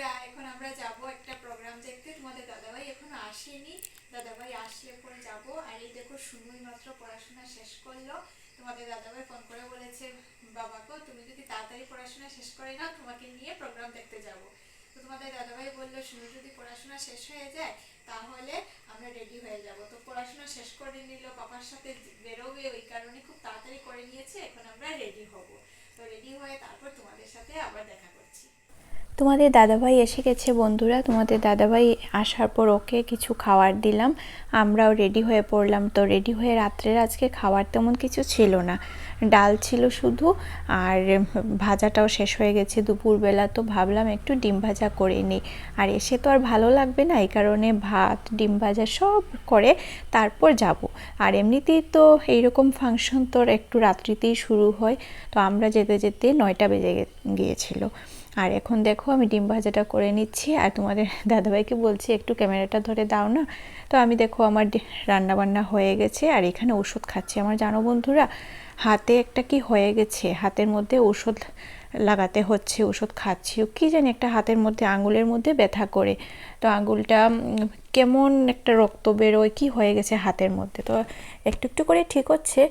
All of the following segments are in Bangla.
বন্ধুরা, এখন আমরা যাব একটা প্রোগ্রাম দেখতে। তোমাদের দাদাভাই এখনো আসেনি, দাদাভাই আসলে পরে যাব। আর এই দেখো, সুনুই মাত্র পড়াশোনা শেষ করলো। তোমাদের দাদাভাই ফোন করে বলেছে, বাবাকে তুমি যদি তাড়াতাড়ি পড়াশোনা শেষ করে নাও, তোমাকে নিয়ে প্রোগ্রাম দেখতে যাব। তো তোমাদের দাদাভাই বললো, সুনু যদি পড়াশোনা শেষ হয়ে যায় তাহলে আমরা রেডি হয়ে যাব। তো পড়াশোনা শেষ করে নিল, বাবার সাথে বেরোবে, ওই কারণে খুব তাড়াতাড়ি করে নিয়েছে। এখন আমরা রেডি হব। তো রেডি হয়ে তারপর তোমাদের সাথে আবার দেখা করছি। তোমাদের দাদাভাই এসে গেছে বন্ধুরা। তোমাদের দাদাভাই আসার পর ওকে কিছু খাবার দিলাম, আমরাও রেডি হয়ে পড়লাম। তো রেডি হয়ে রাত্রের আজকে খাবার তেমন কিছু ছিল না, ডাল ছিল শুধু, আর ভাজাটাও শেষ হয়ে গেছে দুপুরবেলা। তো ভাবলাম একটু ডিম ভাজা করে নিই, আর এসে তো আর ভালো লাগবে না, এই কারণে ভাত ডিম ভাজা সব করে তারপর যাব। আর এমনিতেই তো এইরকম ফাংশন তো একটু রাত্রিতেই শুরু হয়, তো আমরা যেতে যেতে 9টা বেজে গিয়েছিল। আর এখন দেখো আমি ডিম ভাজাটা করে নিচ্ছি, আর তোমাদের দাদাভাইকে বলছি একটু ক্যামেরাটা ধরে দাও না। তো আমি দেখো আমার রান্না বান্না হয়ে গেছে, আর এখানে ওষুধ খাচ্ছি। আমার জানো বন্ধুরা, হাতে একটা কি হয়ে গেছে, হাতের মধ্যে ওষুধ লাগাতে হচ্ছে, ওষুধ খাচ্ছি। কি জানি একটা হাতের মধ্যে আঙুলের মধ্যে ব্যথা করে, তো আঙুলটা কেমন একটা রক্ত বেরোয়, কি হয়ে গেছে হাতের মধ্যে। তো একটু একটু করে ঠিক হচ্ছে,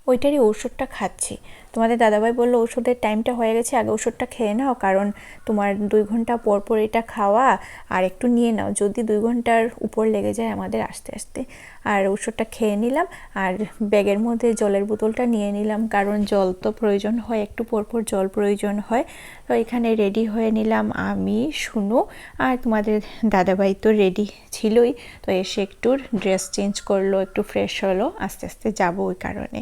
ওইটারই ওষুধটা খাচ্ছি। তোমাদের দাদাভাই বললো ওষুধের টাইমটা হয়ে গেছে, আগে ওষুধটা খেয়ে নাও, কারণ তোমার 2 ঘন্টা পর পর এটা খাওয়া, আর একটু নিয়ে নাও, যদি 2 ঘন্টার উপর লেগে যায় আমাদের আস্তে আস্তে। আর ওষুধটা খেয়ে নিলাম, আর ব্যাগের মধ্যে জলের বোতলটা নিয়ে নিলাম, কারণ জল তো প্রয়োজন হয়, একটু পর পর জল প্রয়োজন হয়। তো এখানে রেডি হয়ে নিলাম আমি, সুনু, আর তোমাদের দাদাভাই তো রেডি ছিলই। তো এসে একটু ড্রেস চেঞ্জ করলো, একটু ফ্রেশ হলো, আস্তে আস্তে যাবো, ওই কারণে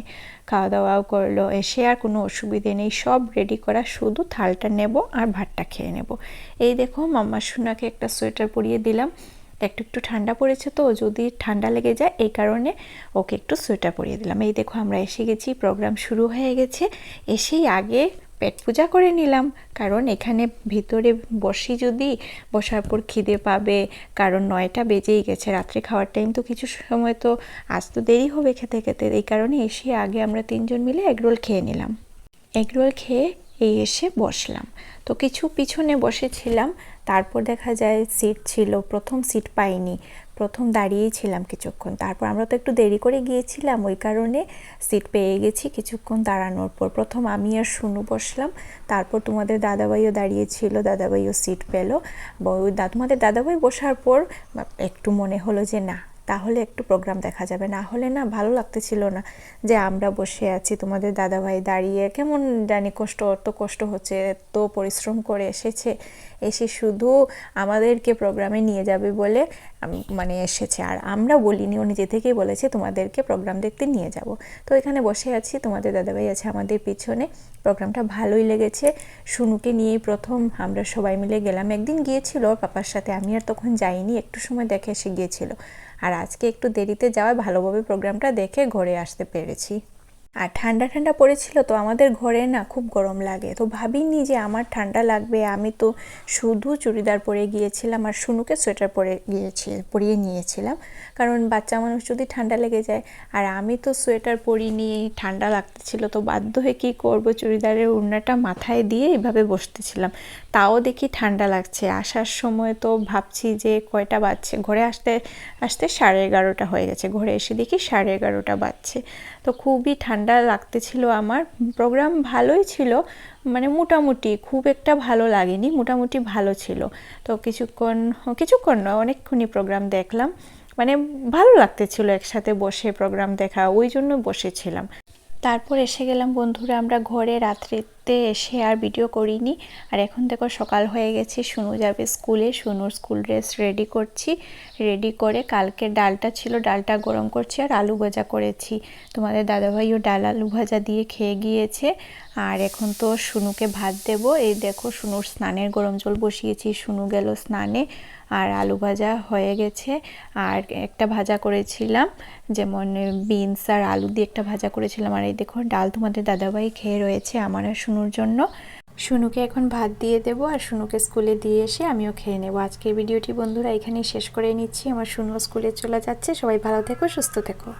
খাওয়া দাওয়াও করলো। এসে আর কোনো অসুবিধে নেই, সব রেডি করা, শুধু থালটা নেব আর ভাতটা খেয়ে নেব। এই দেখো মাম্মা সোনাকে একটা সোয়েটার পরিয়ে দিলাম, একটু একটু ঠান্ডা পড়েছে, তো যদি ঠান্ডা লেগে যায় এই কারণে ওকে একটু সোয়েটার পরিয়ে দিলাম। এই দেখো আমরা এসে গেছি, প্রোগ্রাম শুরু হয়ে গেছে। এসেই আগে পেট পূজা করে নিলাম, কারণ এখানে ভিতরে বসি, যদি বসার পর খিদে পাবে, কারণ 9টা বেজেই গেছে, রাত্রে খাওয়ার টাইম তো কিছু সময় তো আজ তো দেরি হবে খেতে খেতে। এই কারণে এসে আগে আমরা 3জন মিলে এগরোল খেয়ে নিলাম। এগরোল খেয়ে এই এসে বসলাম। তো কিছু পিছনে বসেছিলাম, তারপর দেখা যায় সিট ছিল, প্রথম সিট পাইনি, প্রথম দাঁড়িয়েই ছিলাম কিছুক্ষণ। তারপর আমরা তো একটু দেরি করে গিয়েছিলাম, ওই কারণে সিট পেয়ে গেছি কিছুক্ষণ দাঁড়ানোর পর। প্রথম আমি আর সুনু বসলাম, তারপর তোমাদের দাদাভাইও দাঁড়িয়েছিল, দাদাভাইও সিট পেলো। তোমাদের দাদাভাই বসার পর একটু মনে হলো যে না, তাহলে একটু প্রোগ্রাম দেখা যাবে, না হলে না ভালো লাগতেছিল না যে আমরা বসে আছি, তোমাদের দাদাভাই দাঁড়িয়ে, কেমন জানি কষ্ট, অত কষ্ট হচ্ছে, এত পরিশ্রম করে এসেছে, এসে শুধু আমাদেরকে প্রোগ্রামে নিয়ে যাবে বলে মানে এসেছে, আর আমরা বলিনি, ও নিজে থেকেই বলেছে তোমাদেরকে প্রোগ্রাম দেখতে নিয়ে যাব। তো এখানে বসে আছি, তোমাদের দাদাভাই আছে আমাদের পিছনে। প্রোগ্রামটা ভালোই লেগেছে, সুনুকে নিয়েই প্রথম আমরা সবাই মিলে গেলাম। একদিন গিয়েছিল ওর পাপার সাথে, আমি আর তখন যাইনি, একটু সময় দেখে এসে গিয়েছিল। আর আজকে একটু দেরিতে যাওয়ায় ভালোভাবে প্রোগ্রামটা দেখে ঘরে আসতে পেরেছি। আর ঠান্ডা ঠান্ডা পড়েছিল, তো আমাদের ঘরে না খুব গরম লাগে, তো ভাবিনি যে আমার ঠান্ডা লাগবে। আমি তো শুধু চুড়িদার পরে গিয়েছিলাম, আর সুনুকে সোয়েটার পরিয়ে নিয়েছিলাম, কারণ বাচ্চা মানুষ যদি ঠান্ডা লেগে যায়। আর আমি তো সোয়েটার পরিনি, ঠান্ডা লাগতেছিল, তো বাধ্য হয়ে কী করবো, চুড়িদারের ওড়নাটা মাথায় দিয়ে এইভাবে বসতেছিলাম। তাও দেখি ঠান্ডা লাগছে। আসার সময় তো ভাবছি যে কয়টা বাজছে, ঘরে আসতে আসতে 11:30 হয়ে গেছে, ঘরে এসে দেখি 11:30 বাজছে। তো খুবই ঠান্ডা লাগতেছিল আমার। প্রোগ্রাম ভালোই ছিল, মানে মোটামুটি, খুব একটা ভালো লাগেনি, মোটামুটি ভালো ছিল। তো কিছুক্ষণ নয়, অনেকক্ষণই প্রোগ্রাম দেখলাম, মানে ভালো লাগতেছিল একসাথে বসে প্রোগ্রাম দেখা, ওই জন্য বসেছিলাম। তারপর এসে গেলাম বন্ধুরা আমরা ঘরে, রাত্রিতে এসে আর ভিডিও করিনি। আর এখন দেখো সকাল হয়ে গেছে, সুনু যাবে স্কুলে, সুনুর স্কুল ড্রেস রেডি করছি। রেডি করে কালকে ডালটা ছিল, ডালটা গরম করছি, আর আলু ভাজা করেছি। তোমাদের দাদাভাইও ডাল আলু ভাজা দিয়ে খেয়ে গিয়েছে। আর এখন তো সুনুকে ভাত দেব। এই দেখো সুনুর স্নানের গরম জল বসিয়েছি, সুনু গেল স্নানে। আর আলু ভাজা হয়ে গেছে, আর একটা ভাজা করেছিলাম, যেমন বিনস আর আলু দিয়ে একটা ভাজা করেছিলাম। আর এই দেখো ডাল তোমাদের দাদাভাই খেয়ে রয়েছে, আমার আর সুনুর জন্য। সুনুকে এখন ভাত দিয়ে দেবো, আর সুনুকে স্কুলে দিয়ে এসে আমিও খেয়ে নেবো। আজকের ভিডিওটি বন্ধুরা এখানেই শেষ করে নিচ্ছি। আমার সুনু স্কুলে চলে যাচ্ছে। সবাই ভালো থেকো, সুস্থ থেকো।